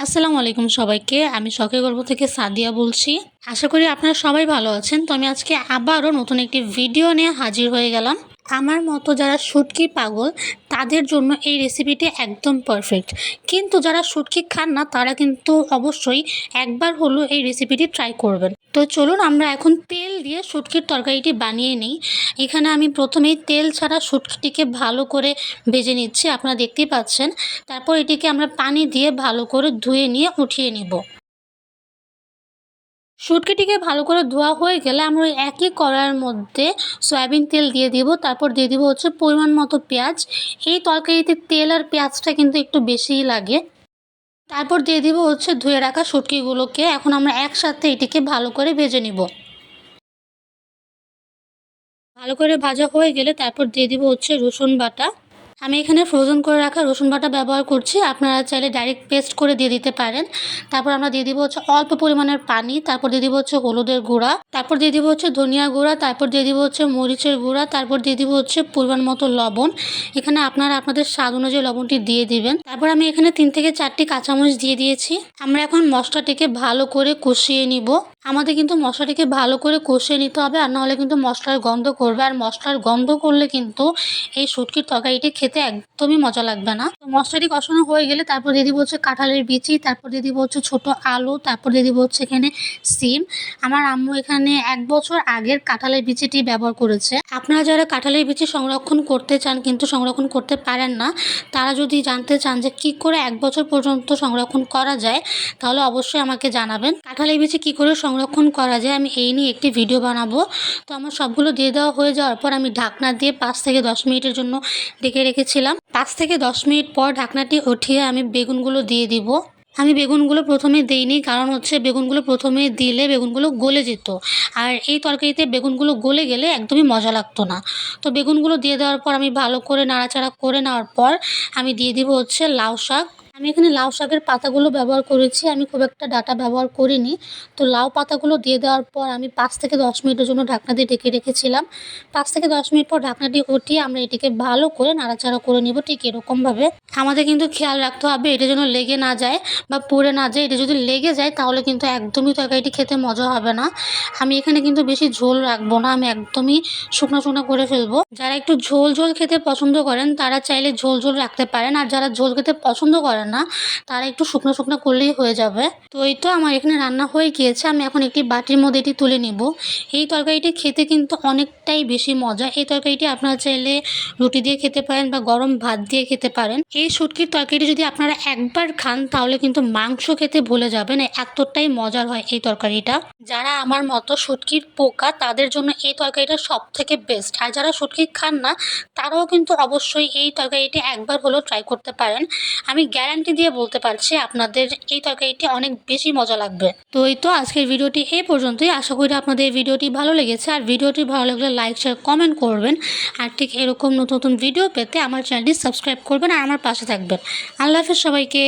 আসসালামু আলাইকুম সবাইকে। আমি শখের গল্প থেকে সাদিয়া বলছি। আশা করি আপনারা সবাই ভালো আছেন। তো আমি আজকে আবারও নতুন একটি ভিডিও নিয়ে হাজির হয়ে গেলাম। আমার মতো যারা শুটকি পাগল তাদের জন্য এই রেসিপিটি একদম পারফেক্ট। কিন্তু যারা শুটকি খান না তারা কিন্তু অবশ্যই একবার হলেও এই রেসিপিটি ট্রাই করবেন। তো চলুন আমরা এখন তেল দিয়ে শুটকির তরকারিটি বানিয়ে নিই। এখানে আমি প্রথমেই তেল ছাড়া শুটকিটিকে ভালো করে ভেজে নিচ্ছি, আপনারা দেখতেই পাচ্ছেন। তারপর এটিকে আমরা পানি দিয়ে ভালো করে ধুয়ে নিয়ে উঠিয়ে নিব। শুটকিটিকে ভালো করে ধোয়া হয়ে গেলে আমরা ওই একই কড়াইয়ের মধ্যে সয়াবিন তেল দিয়ে দিব। তারপর দিয়ে দিব হচ্ছে পরিমাণ মতো পেঁয়াজ। এই তরকারিতে তেল আর পেঁয়াজটা কিন্তু একটু বেশিই লাগে। তারপর দিয়ে দিব হচ্ছে ধুয়ে রাখা শুটকিগুলোকে। এখন আমরা একসাথে এটিকে ভালো করে ভেজে নিব। ভালো করে ভাজা হয়ে গেলে তারপর দিয়ে দিব হচ্ছে রসুন বাটা। আমি এখানে ফ্রোজেন করে রাখা রসুন বাটা ব্যবহার করছি, আপনারা চাইলে ডাইরেক্ট পেস্ট করে দিয়ে দিতে পারেন। তারপর আমরা দিয়ে দিব হচ্ছে অল্প পরিমাণের পানি। তারপর দিয়ে দিব হচ্ছে হলুদের গুঁড়া, তারপর দিয়ে দিব হচ্ছে ধনিয়া গুঁড়া, তারপর দিয়ে দিব হচ্ছে মরিচের গুঁড়া, তারপর দিয়ে দিব হচ্ছে পরিমাণ মতো লবণ। এখানে আপনারা আপনাদের স্বাদ অনুযায়ী লবণটি দিয়ে দিবেন। তারপর আমি এখানে 3 থেকে 4টি কাঁচামরিচ দিয়ে দিয়েছি। আমরা এখন মশলাটিকে ভালো করে কষিয়ে নিব। আমাদের কিন্তু মশলাটিকে ভালো করে কষিয়ে নিতে হবে, আর নাহলে কিন্তু মশলার গন্ধ করবে। আর মশলার গন্ধ করলে কিন্তু এই শুটকির তরকারিটি খেতে একদমই মজা লাগবে না। তো মশলাটি কষানো হয়ে গেলে তারপর দিয়ে দিব হচ্ছে কাঁঠালের বিচি, তারপর দিয়ে দিব হচ্ছে ছোট আলু, তারপর দিয়ে দিব হচ্ছে এখানে সিম। আমার আম্মু এখানে 1 বছর আগের কাঁঠালের বিচিটি ব্যবহার করেছে। আপনারা যারা কাঁঠালের বিচি সংরক্ষণ করতে চান কিন্তু সংরক্ষণ করতে পারেন না, তারা যদি জানতে চান যে কি করে 1 বছর পর্যন্ত সংরক্ষণ করা যায়, তাহলে অবশ্যই আমাকে জানাবেন। কাঁঠালের বিচি কি করে সংরক্ষণ করা যায় আমি এই নিয়ে একটি ভিডিও বানাবো। তো আমার সবগুলো দিয়ে দেওয়া হয়ে যাওয়ার পর আমি ঢাকনা দিয়ে 5 থেকে 10 মিনিটের জন্য ঢেকে রেখেছিলাম। 5 থেকে 10 মিনিট পর ঢাকনাটি উঠিয়ে আমি বেগুনগুলো দিয়ে দিব। আমি বেগুনগুলো প্রথমে দেইনি, কারণ হচ্ছে বেগুনগুলো প্রথমে দিলে বেগুনগুলো গলে যেত, আর এই তরকারিতে বেগুনগুলো গলে গেলে একদমই মজা লাগতো না। তো বেগুনগুলো দিয়ে দেওয়ার পর আমি ভালো করে নাড়াচাড়া করে নেওয়ার পর আমি দিয়ে দিব হচ্ছে লাউ শাক। আমি এখানে লাউ শাকের পাতাগুলো ব্যবহার করেছি, আমি খুব একটা ডাঁটা ব্যবহার করিনি। তো লাউ পাতাগুলো দিয়ে দেওয়ার পর আমি 5 থেকে 10 মিনিটের জন্য ঢাকনা দিয়ে ঢেকে রেখেছিলাম। 5 থেকে 10 মিনিট পর ঢাকনাটি উঠিয়ে আমরা এটিকে ভালো করে নাড়াচাড়া করে নিব। ঠিক এরকমভাবে আমাদের কিন্তু খেয়াল রাখতে হবে এটা যেন লেগে না যায় বা পুড়ে না যায়। এটা যদি লেগে যায় তাহলে কিন্তু একদমই তরকারিটি খেতে মজা হবে না। আমি এখানে কিন্তু বেশি ঝোল রাখবো না, আমি একদমই শুকনো শুকনো করে ফেলবো। যারা একটু ঝোল ঝোল খেতে পছন্দ করেন তারা চাইলে ঝোল ঝোল রাখতে পারেন, আর যারা ঝোল খেতে পছন্দ করেন না তারা একটু শুকনো শুকনো করলেই হয়ে যাবে। তো এই তো আমার এখানে রান্না হয়ে গিয়েছে, আমি এখন একটি বাটির মধ্যে এটি তুলে নিব। এই তরকারিটি খেতে কিন্তু অনেকটাই বেশি মজা। এই তরকারিটি আপনারা চাইলে রুটি দিয়ে খেতে পারেন বা গরম ভাত দিয়ে খেতে পারেন। এই শুটকির তরকারিটি যদি আপনারা একবার খান তাহলে কিন্তু মাংস খেতে ভুলে যাবেন, এতটাই মজার হয় এই তরকারিটা। যারা আমার মতো শুটকির পোকা তাদের জন্য এই তরকারিটা সব থেকে বেস্ট। আর যারা শুটকি খান না তারাও কিন্তু অবশ্যই এই তরকারিটি একবার হলেও ট্রাই করতে পারেন। আমি গ্যারান্টি দিয়ে বলতে পারছি আপনাদের এই তরকারিটি অনেক বেশি মজা লাগবে। তো এই তো আজকের ভিডিওটি এই পর্যন্তই। আশা করি আপনাদের ভিডিওটি ভালো লেগেছে, আর ভিডিওটি ভালো লাগলে লাইক শেয়ার কমেন্ট করবেন। আর ঠিক এরকম নতুন নতুন ভিডিও পেতে আমার চ্যানেলটি সাবস্ক্রাইব করবেন আর আমার পাশে থাকবেন। আল্লাহ হাফেজ সবাইকে।